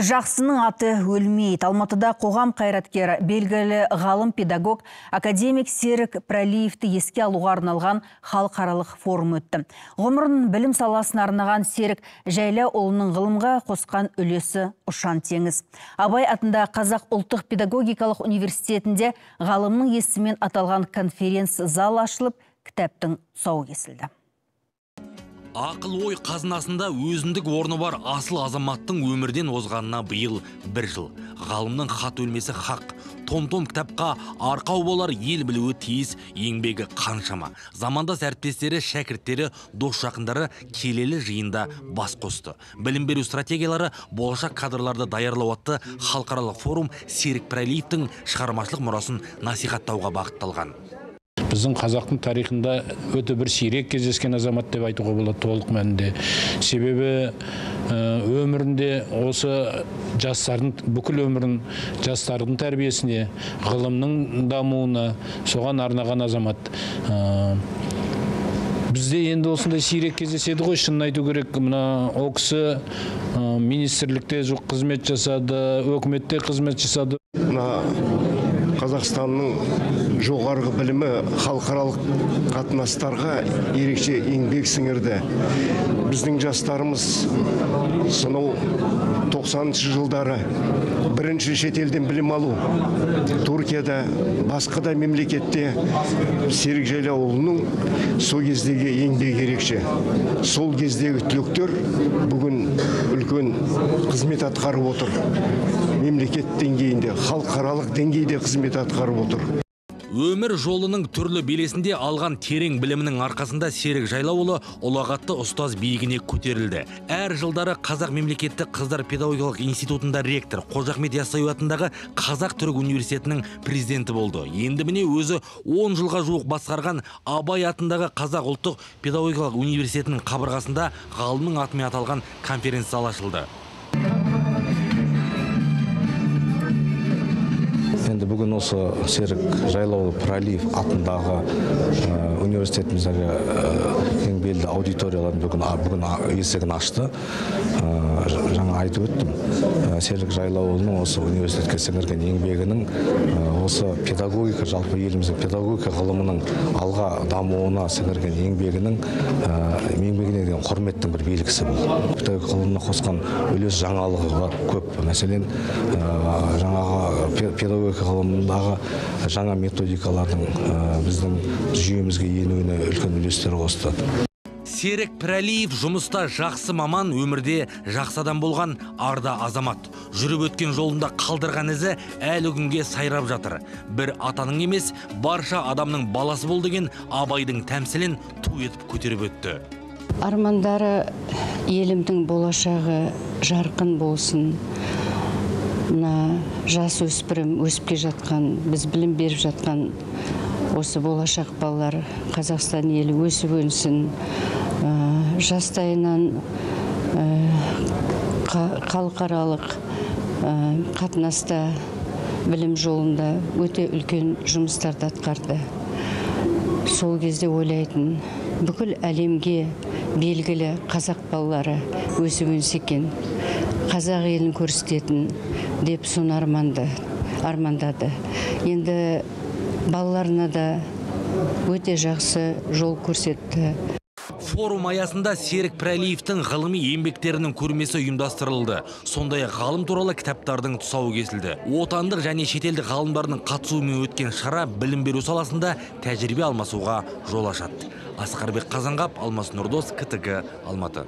Жақсының аты өлмейді. Алматыда қоғам қайраткері, белгілі ғалым педагог, академик Серік Пірәлиевті еске алуға арналған халықаралық форум өтті. Ғұмырын білім саласына арнаған Серік Жайлауұлының ғылымға қосқан үлесі ұшан теңіз. Абай атындағы Қазақ ұлттық педагогикалық университетінде ғалымның есімімен аталған конференц зал ашылып, кітаптың тұсауы кесілді. Ақыл ой қазынасында өзіндік орны бар асыл азаматтың өмірден озғанына биыл 1 жыл. Ғалымның хат өлмесі хақ. Том-том кітапқа арқау болар ел білуі тиіс, еңбегі қаншама. Замандас әріптестері, шәкірттері, дос жақындары келелі жиында бас қосты. Білім беру стратегиялары, болашақ кадрларды даярлау атты халықаралық форум Серік Пірәлиевтің шығармашылық мұрасын насихаттауға бағытталған. Біздің қазақтың тарихында өте бір сирек кездескен азамат деп айтуға болады толық мәнінде. Себебі өмірінде осы жастардың, бүкіл өмірін жастардың тәрбиесіне, ғылымның дамуына соған арнаған азамат. Бізде енді осындай сирек кездеседі ғой, шынын айту керек. Мына ол кісі министрлікте қызмет жасады, өкіметте қызмет жасады. Қазақстанның жоғарғы білімі халықаралық қатынастарға ерекше еңбек сіңірді. Біздің жастарымыз сонау 90-шы жылдары бірінші шетелден білім алу. Түркияда, басқа да мемлекетте Серік Жайлауұлының сол кездегі еңбек ерекше. Сол кездегі түлектер бүгін үлкен қызмет атқарып отыр. Мемлекет деңгейінде, халықаралық деңгейде қызмет атқарып отыр. Өмір жолының түрлі белесінде алған терең білімінің арқасында Серік Жайлауұлы ұлағатты ұстаз биігіне көтерілді. Әр жылдары Қазақ мемлекеттік қыздар педагогикалық институтында ректор, Қожа Ахмет Яссауи атындағы Қазақ-түрік университетінің президенті болды. Енді міне өзі 10 жылға жуық басқарған Абай атындағы Қазақ ұлттық педагогикалық университетінің қабырғасында ғалымның атымен аталған конференц зал ашылды. Енді бүгін осы Серік Жайлауұлы Пірәлиев атындағы университетіміздегі ең белді аудиторияларын бүгін есігін ашты. Жаңа айтып өттім. Серік Жайлауұлының осы университетке сіңірген еңбегінің, осы педагогика, жалпы еліміздің педагогика ғылымының алға дамуына сіңірген еңбегіне деген құрметтің бір белгісі бұл. Педагогика ғылымына қосқан үлес жаңалығы көп. Мәселен, жаңағы педагогика ғылымындағы жаңа методикалардың біздің жүйемізге енуіне үлкен үлестер қосты. Серік Пірәлиев жұмыста жақсы маман, өмірде жақсы адам болған арда азамат. Жүріп өткен жолында қалдырған ізі әлі күнге сайрап жатыр. Бір атаның емес, барша адамның баласы бол деген Абайдың тәмсілін ту етіп көтеріп өтті. Армандары елімдің болашағы жарқын болсын. Жас өспірім өсіп ке жатқан, біз білім беріп жатқан осы болашақ балалар Қазақстан елі өсіп өнсін. Жастайынан халықаралық қатынаста білім жолында өте үлкен жұмыстарды атқарды. Сол кезде ойлайтын, бүкіл әлемге белгілі қазақ балалары өсіп өнсе екен, қазақ елін көрсететін деп соны армандады. Енді балаларына да өте жақсы жол көрсетті. Форум аясында Серік Пірәлиевтің ғылыми еңбектерінің көрмесі ұйымдастырылды. Сондай ғалым туралы кітаптардың тұсауы кесілді. Отандық және шетелдік ғалымдардың қатысуымен өткен шара білім беру саласында тәжірибе алмасуға жол ашады. Асқарбек Қазанғап, Алмас Нұрдос, КТГ, Алматы.